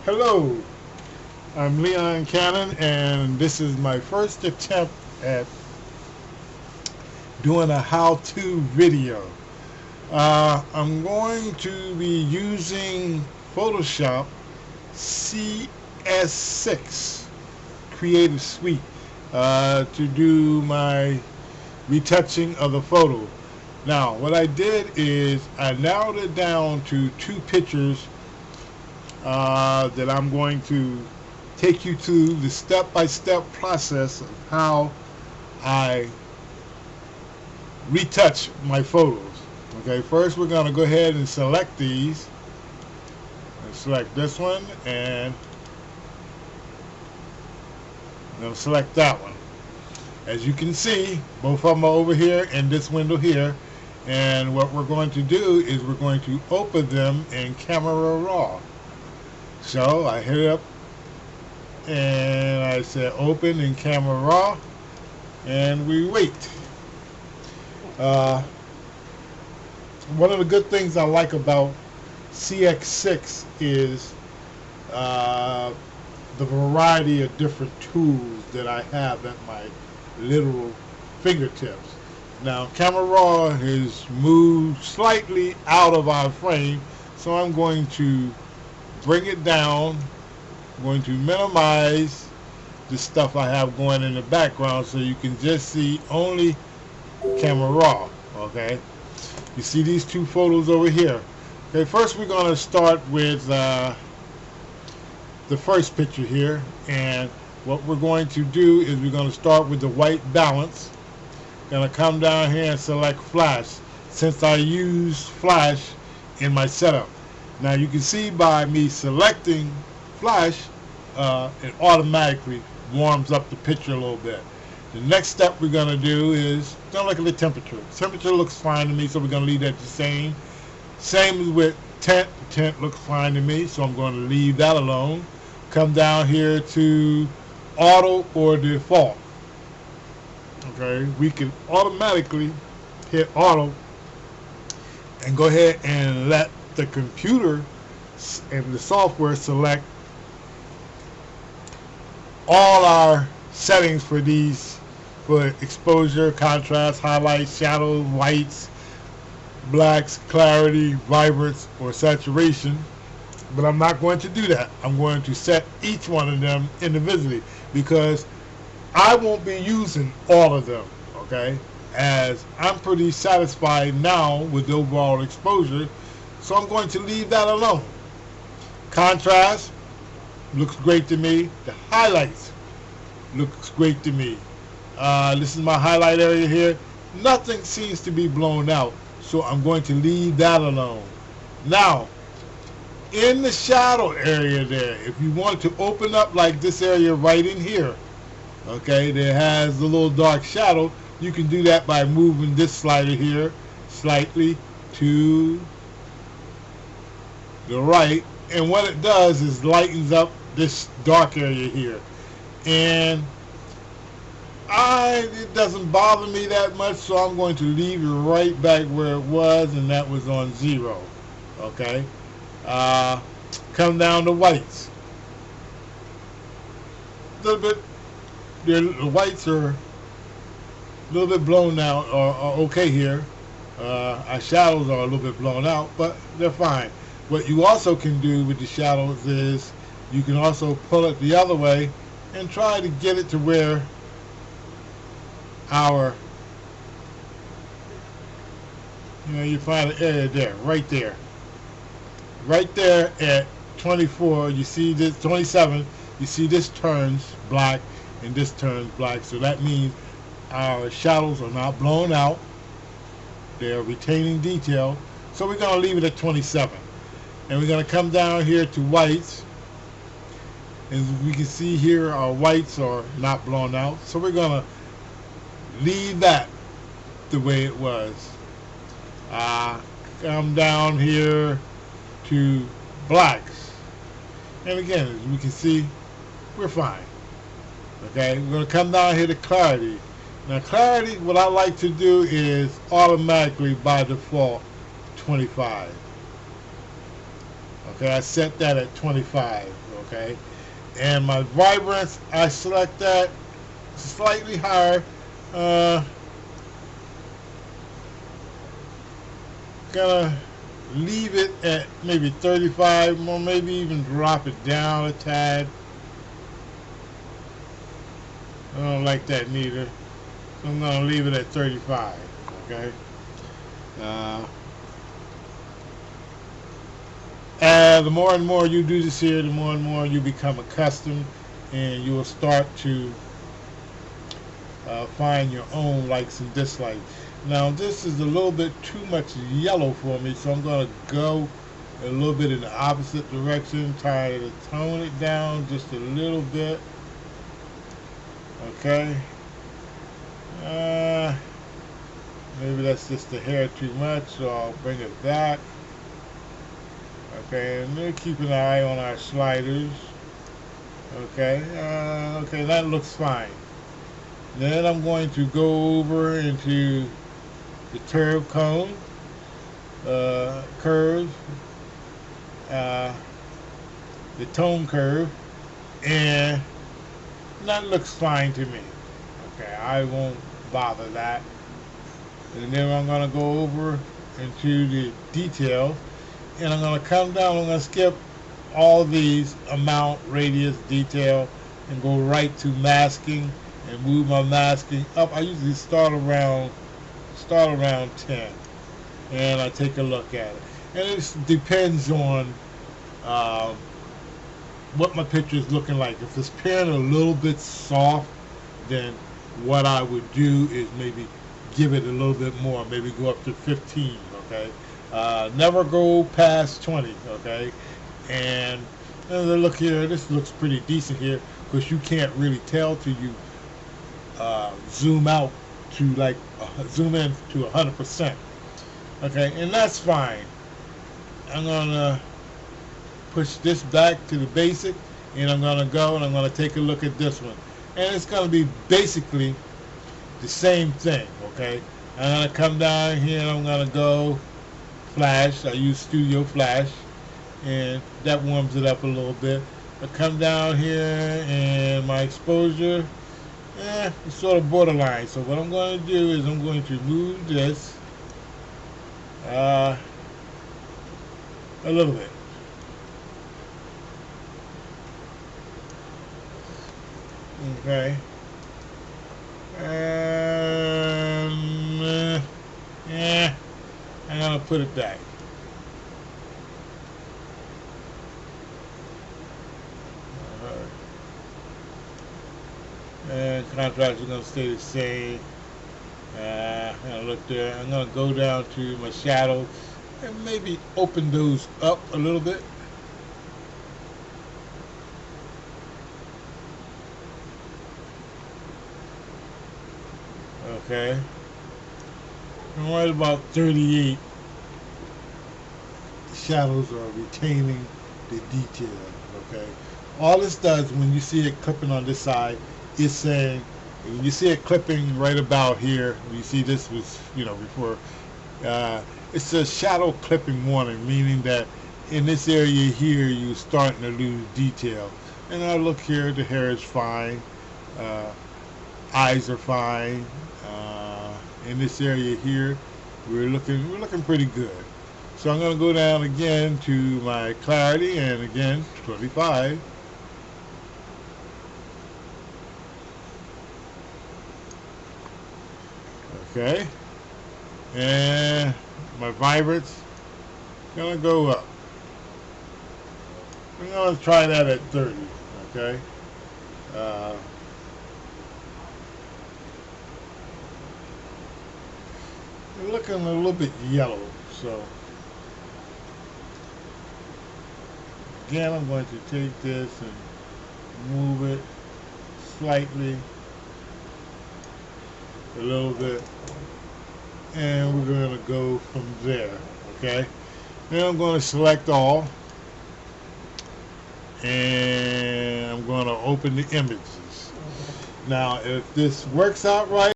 Hello, I'm Leon Cannon, and this is my first attempt at doing a how-to video. I'm going to be using Photoshop CS6 Creative Suite to do my retouching of the photo. Now, what I did is I narrowed it down to two pictures that I'm going to take you through the step-by-step process of how I retouch my photos. Okay, first we're going to go ahead and select these. Select this one, and I'm going to select that one. As you can see, both of them are over here in this window here, and what we're going to do is we're going to open them in Camera Raw. So I hit it up and I said open in Camera Raw, and we wait. One of the good things I like about CX6 is the variety of different tools that I have at my literal fingertips. Now, Camera Raw is moved slightly out of our frame, so I'm going to bring it down. I'm going to minimize the stuff I have going in the background so you can just see only Camera Raw. Okay, you see these two photos over here. Okay, first we're going to start with the first picture here, and what we're going to do is we're going to start with the white balance. Going to come down here and select flash, since I use flash in my setup. Now you can see by me selecting flash, it automatically warms up the picture a little bit. The next step we're going to do is going to look at the temperature. Temperature looks fine to me, so we're going to leave that the same. Same as with tint. The tint looks fine to me, so I'm going to leave that alone. Come down here to auto or default. Okay, we can automatically hit auto and go ahead and let the computer and the software select all our settings for these, for exposure, contrast, highlights, shadows, whites, blacks, clarity, vibrance, or saturation. But I'm not going to do that. I'm going to set each one of them individually because I won't be using all of them, okay? As I'm pretty satisfied now with the overall exposure, so I'm going to leave that alone. Contrast looks great to me. The highlights looks great to me. This is my highlight area here. Nothing seems to be blown out, so I'm going to leave that alone. Now, in the shadow area there, if you want to open up like this area right in here, okay, that has the little dark shadow, you can do that by moving this slider here slightly to the right, and what it does is lightens up this dark area here, and it doesn't bother me that much, so I'm going to leave it right back where it was, and that was on 0. Okay, come down to whites. A little bit, the whites are a little bit blown out, or okay here. Our shadows are a little bit blown out, but they're fine. What you also can do with the shadows is you can also pull it the other way and try to get it to where our, you find an area there, right there at 24. You see this 27. You see this turns black and this turns black, so that means our shadows are not blown out. They're retaining detail, so we're going to leave it at 27. And we're going to come down here to whites, and we can see here our whites are not blown out, so we're going to leave that the way it was. Come down here to blacks, and again, as we can see, we're fine. Okay, we're going to come down here to clarity. Now clarity, what I like to do is automatically by default 25. Okay, I set that at 25. okay? And my vibrance, I select that slightly higher. Gonna leave it at maybe 35, or maybe even drop it down a tad. I don't like that neither, so I'm gonna leave it at 35. Okay. The more and more you do this here, the more and more you become accustomed, and you will start to find your own likes and dislikes. Now this is a little bit too much yellow for me, so I'm going to go a little bit in the opposite direction, try to tone it down just a little bit. Okay. Maybe that's just a hair too much, so I'll bring it back. Okay, and we'll keep an eye on our sliders. Okay, okay, that looks fine. Then I'm going to go over into the curve cone, the tone curve, and that looks fine to me. Okay, I won't bother that. And then I'm going to go over into the detail, and I'm going to come down. I'm going to skip all these amount, radius, detail, and go right to masking and move my masking up. I usually start around 10, and I take a look at it. And it depends on what my picture is looking like. If it's appearing a little bit soft, then what I would do is maybe give it a little bit more, maybe go up to 15, okay? Never go past 20, okay? And look here, this looks pretty decent here, because you can't really tell till you zoom out to zoom in to 100%. Okay, and that's fine. I'm gonna push this back to the basic, and I'm gonna go and I'm gonna take a look at this one, and it's gonna be basically the same thing. Okay, I'm gonna come down here and I'm gonna go flash. I use Studio Flash, and that warms it up a little bit. I come down here and my exposure, it's sort of borderline. So what I'm going to do is I'm going to move this a little bit. Okay. And I'm going to put it back. And contrast is going to stay the same. I'm going to look there. I'm going to go down to my shadow and maybe open those up a little bit. Okay. I'm right about 38. The shadows are retaining the detail. Okay. All this does, when you see it clipping on this side, is saying, when you see it clipping right about here, when you see this was, before, it's a shadow clipping warning, meaning that in this area here, you're starting to lose detail. And I look here, the hair is fine, eyes are fine. In this area here, we're looking pretty good. So I'm going to go down again to my clarity, and again 25. Okay, and my vibrance gonna go up. I'm gonna try that at 30. Okay. We're looking a little bit yellow, so again I'm going to take this and move it slightly, a little bit, and we're going to go from there. Okay, then I'm going to select all, and I'm going to open the images. Now if this works out right,